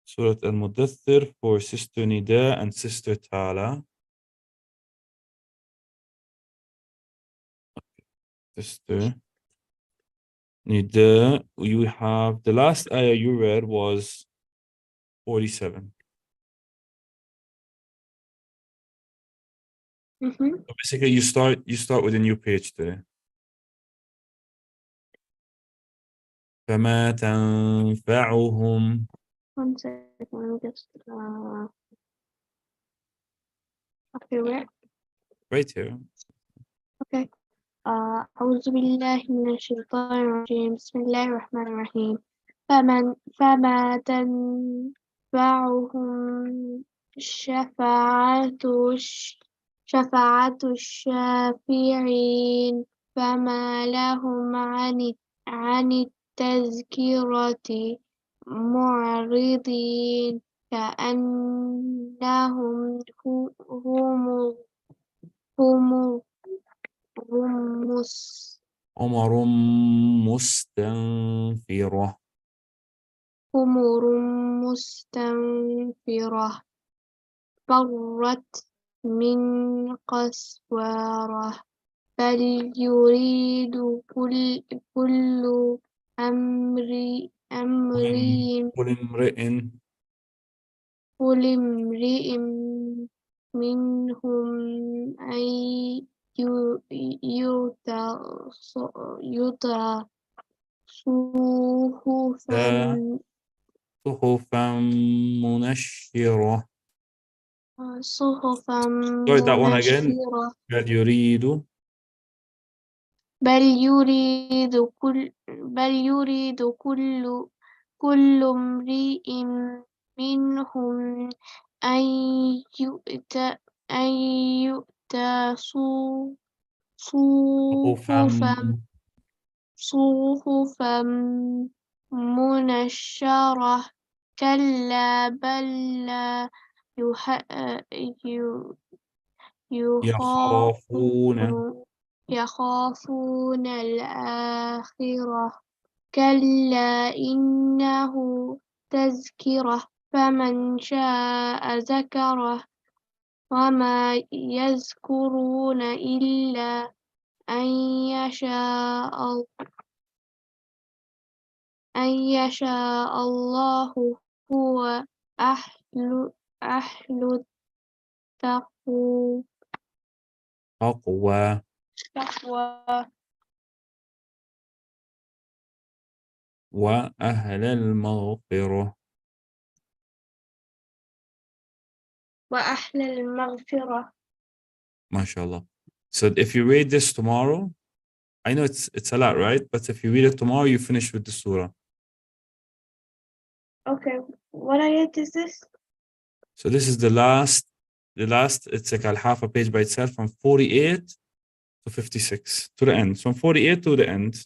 Surah Al-Mudaththir for Sister Nida and Sister Tala. Sister Nida, you have the last ayah you read was 47. So basically, you start with a new page today. فما تنفعهم. 1 second, let me just okay, where? Right here. Okay. أعوذ بالله من الشيطان الرجيم بسم الله الرحمن الرحيم فما تنفعهم شفاعة الشافعين فما لهم عن التذكرة معرضين كأنهم هم عمر مستنفرة. حمر مستنفرة فرت من قسورة بل يريد كل كل امرئ امرئ منهم أن يؤتى صحفا منشرة. صحفا Sorry, that one again. منشرة بل يريد بل يريد كل امرئ منهم أن يؤتى صحفا صحفا منشرة كلا بل لا يخافون الآخرة كلا إنه تذكرة فمن شاء ذكره وما يذكرون إلا أن يشاء الله هو أهل التقوى تقوى وأهل المغفرة. وأهل المغفرة. MashaAllah. So if you read this tomorrow, I know it's a lot, right? But if you read it tomorrow, you finish with the surah. Okay, what ayat is this? So this is the last, it's like a half a page by itself from 48 to 56 to the end. From 48 to the end.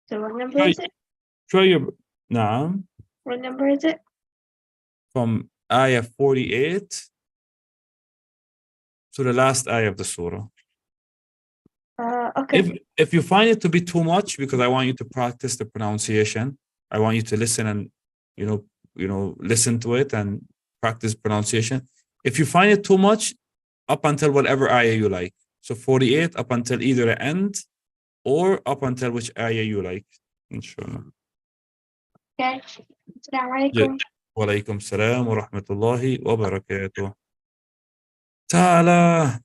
So what number is it? Try your, نعم. What number is it? from ayah 48 to the last ayah of the surah. Okay. If you find it to be too much, because I want you to practice the pronunciation, I want you to listen and listen to it and practice pronunciation. If you find it too much, up until whatever ayah you like. So 48 up until either the end or up until which ayah you like, inshallah. Okay. Assalamu alaikum. Wa alaikum salam wa rahmatullahi wa barakatuh. Ta'ala.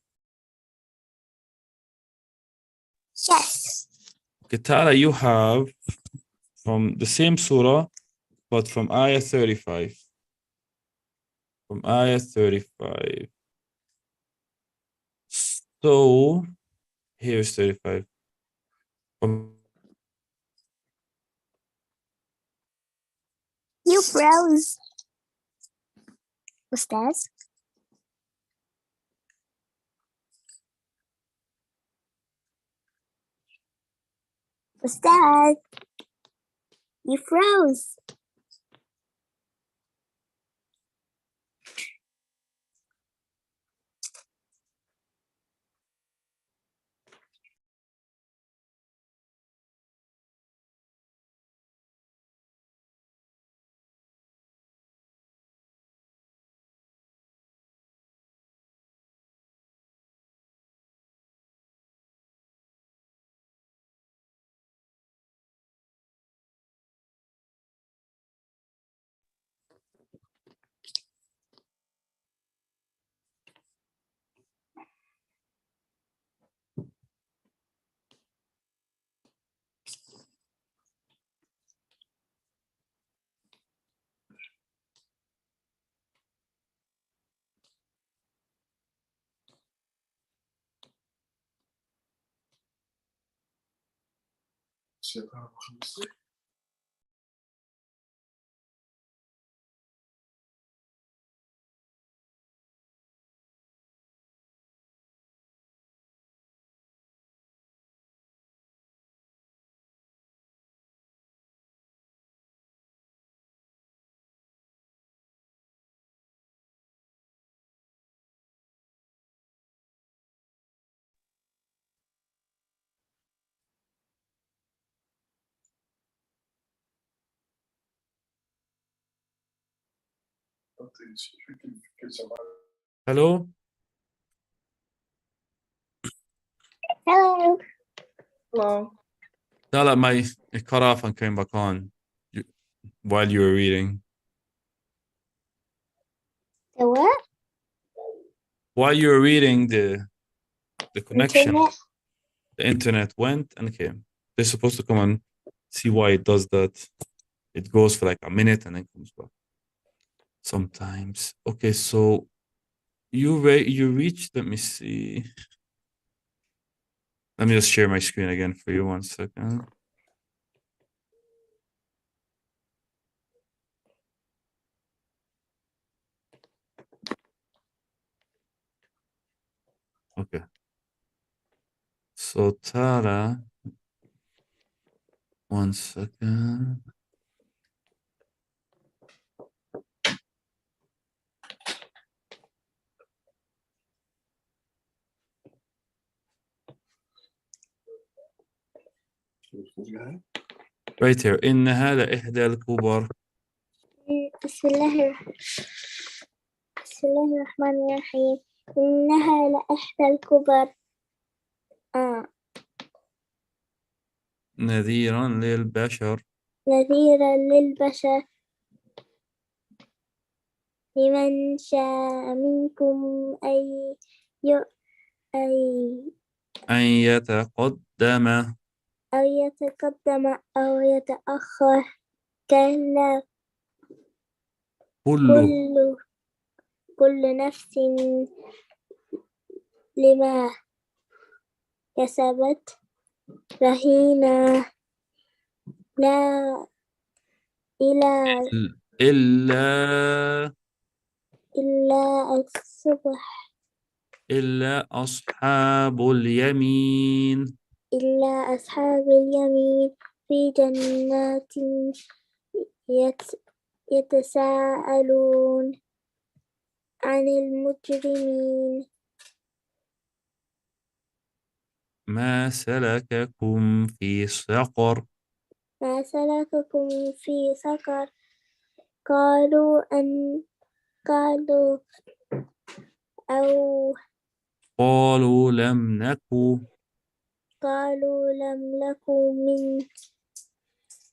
Yes. Okay, Ta'ala, you have from the same surah, but from ayah 35. From ayah 35. So, here's 35. You froze. Ustadh? Ustadh? You froze. Hello? Hello. Hello. Ta'ala, it cut off and came back on while you were reading. The what? While you were reading, the connection, Internet? the internet went and came. They're supposed to come and see why it does that. It goes for like a minute and then comes back. Sometimes. Okay, so you reached, let me see. Let me just share my screen again for you 1 second. Okay. So Tara, 1 second. Right here. إنها لإحدى الكبر. بسم الله الرحمن الرحيم. إنها لإحدى الكبر. نذيرا للبشر. نذيرا للبشر لمن شاء منكم أن يتقدم أو يتقدم أو يتأخر. كلا كل نفس لما كسبت رهينة. لا إلا الصبح. إلا أصحاب اليمين. إلا أصحاب اليمين في جنات يتساءلون عن المجرمين ما سلككم في سقر ما سلككم في سقر قالوا أو قالوا لم نكن قالوا لم نكن من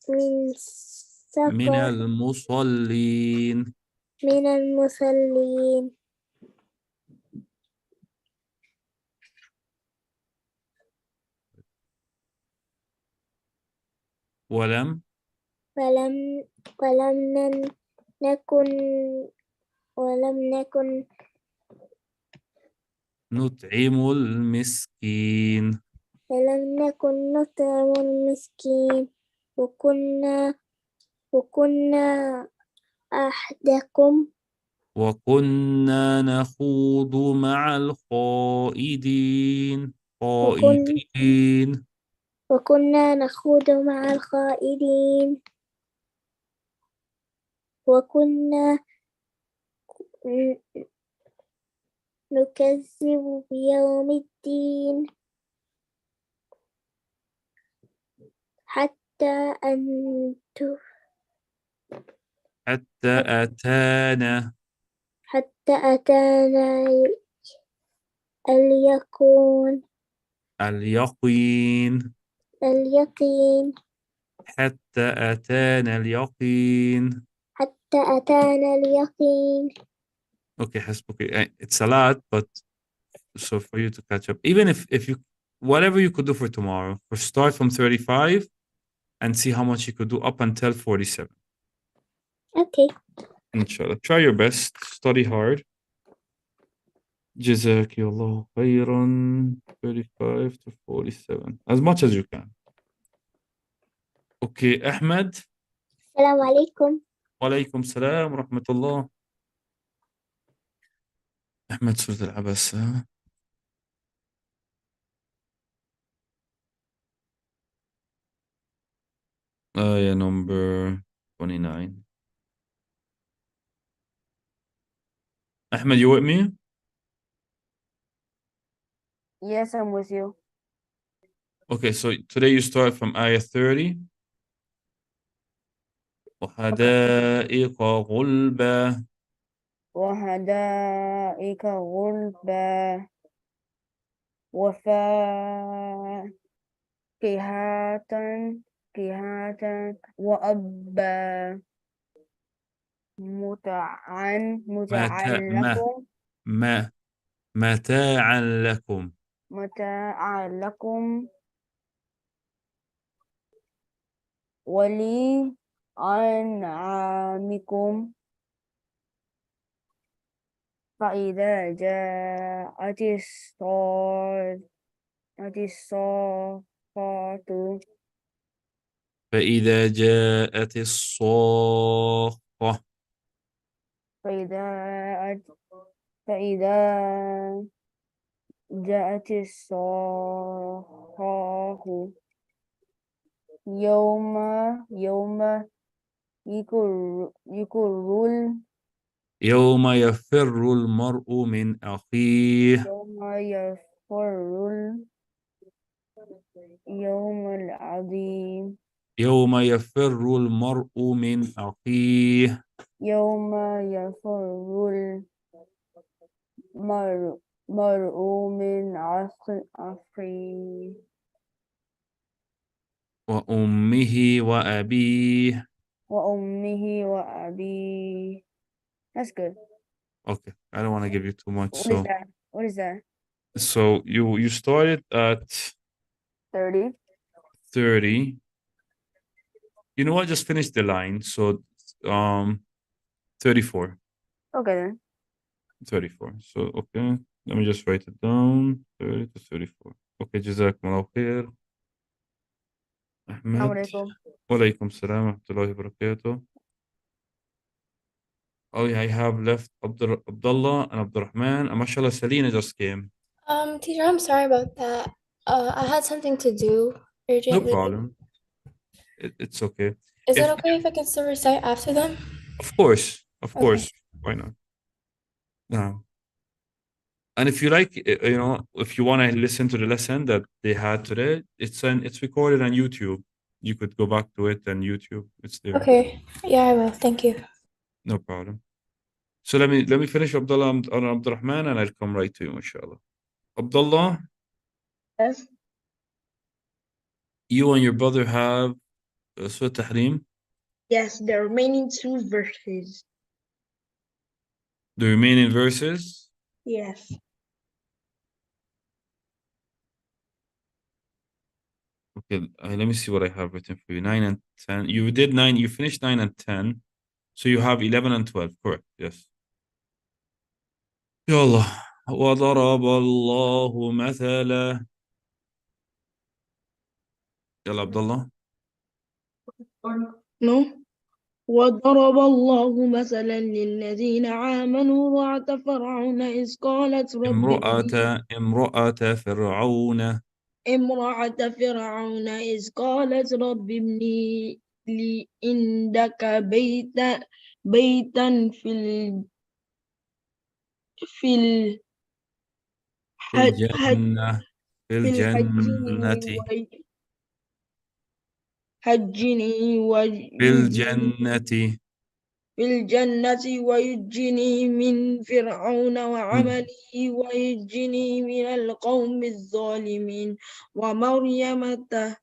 من سقر المصلين من المصلين ولم ولم ولم نكن ولم نكن نطعم المسكين ولم نكن نطعم المسكين وكنا أحدكم وكنا نخوض مع الخائضين وكن خائضين وكنا نخوض مع الخائضين وكنا نكذب بيوم الدين حتى أتانا اليقين اليقين اليقين حتى أتانا اليقين حتى أتانا اليقين. Okay, okay. It's a lot, but so for you to catch up, even if you whatever you could do for tomorrow, for start from 35 and see how much you could do up until 47. Okay. Inshallah. Try your best, study hard. Jazakallah khairan 35 to 47. As much as you can. Okay, Ahmed. السلام عليكم. Walaikum salam wa rahmatullah. Ahmed Surah Al-Abasa. Ayah number 29. Ahmed, you with me? Yes, I'm with you. Okay, so today you start from ayah 30. وحدائق غلبة وحدائق غلبا وفاكهة وأبا متاعا متاعا لكم ولأنعامكم فإذا جاءت الصاخات فإذا جاءت الصاخة فإذا جاءت الصاخة يوم يكر يوم يفر المرء من أخيه يوم يفر يوم العظيم يوم يفر المرء من أخيه يوم يفر المرء من أخيه وأمه وأبيه. وأمه وأبيه. That's good. Okay, I don't want to give you too much. What is that? What is that? So you started at 30. 30. You know what? Just finish the line. So 34. Okay then. 34. So okay, let me just write it down. 30 to 34. Okay, Jazakumullah khair. Ahmed. Assalamualaikum. Walaikum salam wa rahmatullahi wa barakatuh. Oh yeah, I have left Abdullah and Abdurrahman, and mashallah Selena just came. Teacher, I'm sorry about that. I had something to do No urgently. problem. It's okay. Is it okay if I can still recite after them? Of course. Okay. Why not? No. And if you like, if you want to listen to the lesson that they had today, it's recorded on YouTube. You could go back to it and YouTube. It's there. Okay. Yeah, I will. Thank you. No problem. So let me finish Abdullah and Abdurrahman, and I'll come right to you, inshallah. Abdullah, Yes. you and your brother have Surah Tahrim. Yes, the remaining 2 verses. The remaining verses. Yes. Okay, let me see what I have written for you. 9 and 10. You did 9. You finished 9 and 10. So you have 11 and 12. Correct. Yes. يلا وضرب الله مثلا. يلا عبد الله. No. وضرب الله مثلا للذين آمنوا امرأة فرعون إذ قالت رب ابن لي امرأة فرعون. امرأة فرعون إذ قالت رب ابن لي عندك بيتا في في الجنة. في في الجنة. في الجنة. في الجنة ويجني من فرعون وعمله ويجني من القوم الظالمين ومريم إمران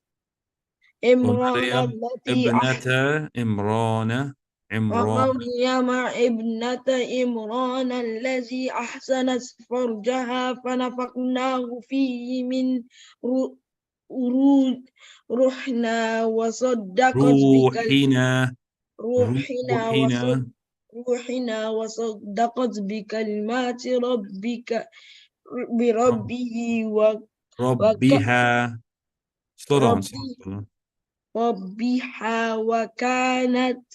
ومريم التي ابنة عمران. ومريم ابنة إمران الذي أحسنت فرجها فنفخناه فيه من روحنا وصدقت روحنا. روحنا روحنا. روحنا وصدقت بكلمات بربه ربها. slow down. ربها وكانت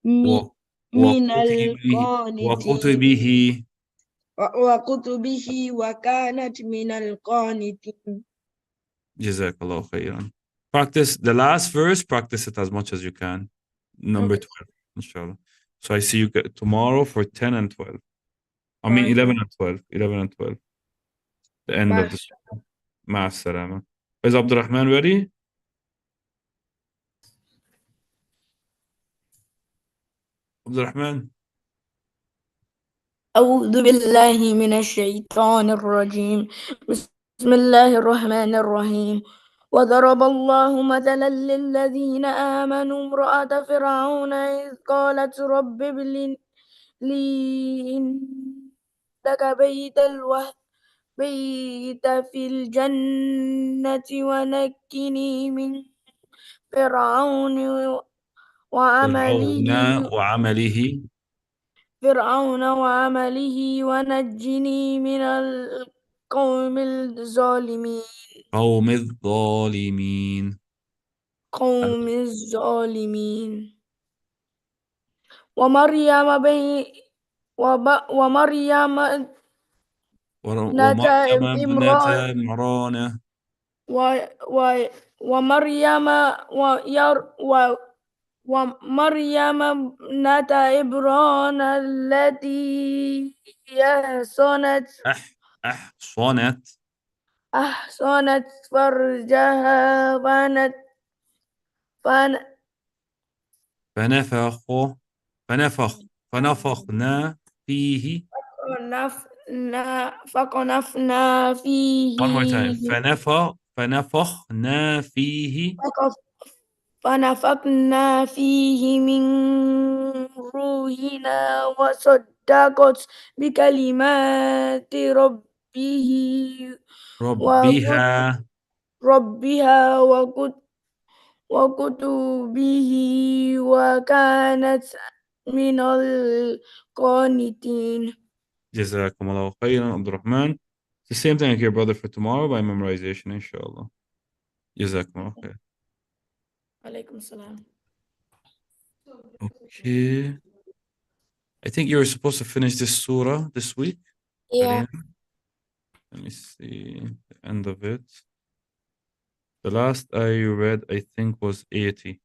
و- من وكتبه القانتين وكتبه. وكتبه وكانت من القانتين. Jazakallah khairan. Practice the last verse, practice it as much as you can. Number Okay. 12, inshallah. So I see you tomorrow for 10 and 12. I mean Bye. 11 and 12. 11 and 12. The end of Bye. the surah. Ma'a salama. Is Abdurrahman ready? Abdurrahman? أعوذ بالله من الشيطان الرجيم بسم الله الرحمن الرحيم وضرب الله مثلا للذين آمنوا امرأة فرعون إذ قالت رب ابن لي عندك بيت في الجنة ونجني من فرعون فرعون وعمله وعمله ونجني من القوم الظالمين قوم الظالمين. ومريم ومريم ابنة ومريم ابنة عمران عمران. ومريم ومريم ابنة عمران التي أحصنت فرجها فنفخنا فيه. فقنفنا فيه One more time. فنفخنا فيه. فنفخنا فيه من روحنا وصدقت بكلمات ربها. ربها وكتبه وكانت من القانتين. جزاكم الله خيرا عبد الرحمن. The same thing here, brother, for tomorrow by memorization, inshallah. جزاكم الله خير. عليكم السلام. Okay. I think you were supposed to finish this surah this week. Yeah. Let me see the end of it. The last I read, I think, was 80.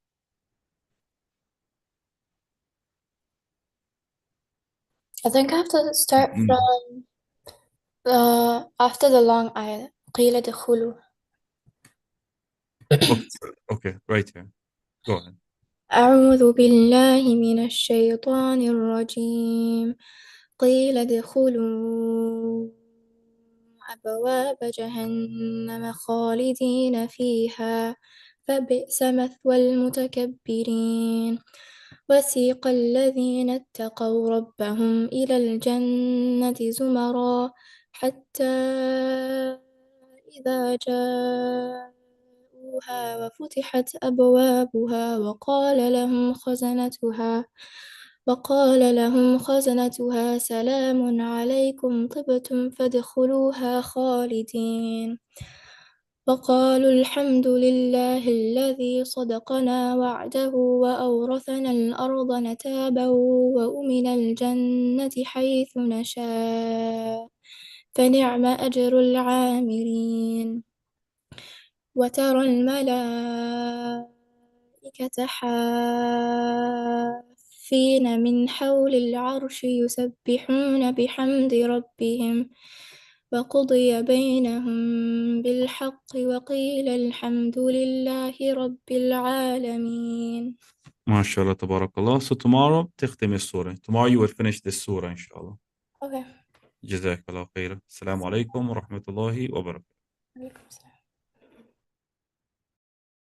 I think I have to start Mm. from after the long ayah. قيل ادخلوا. Okay, right here. Go ahead. أعوذ بالله من الشيطان الرجيم. قيل ادخلوا أبواب جهنم خالدين فيها فبئس مثوى المتكبرين. وسيق الذين اتقوا ربهم إلى الجنة زمرا حتى إذا جاءوها وفتحت أبوابها وقال لهم خزنتها سلام عليكم طبتم فادخلوها خالدين. وقالوا الحمد لله الذي صدقنا وعده وأورثنا الأرض نتابع ومن الجنة حيث نشاء فنعم أجر العاملين. وترى الملائكة حافين من حول العرش يسبحون بحمد ربهم وقضي بينهم بالحق وقيل الحمد لله رب العالمين. MashaAllah, tabarakallah. So tomorrow تختم السورة. Tomorrow you will finish this surah, inshallah. Okay. جزاك الله خير. السلام عليكم ورحمة الله وبركاته.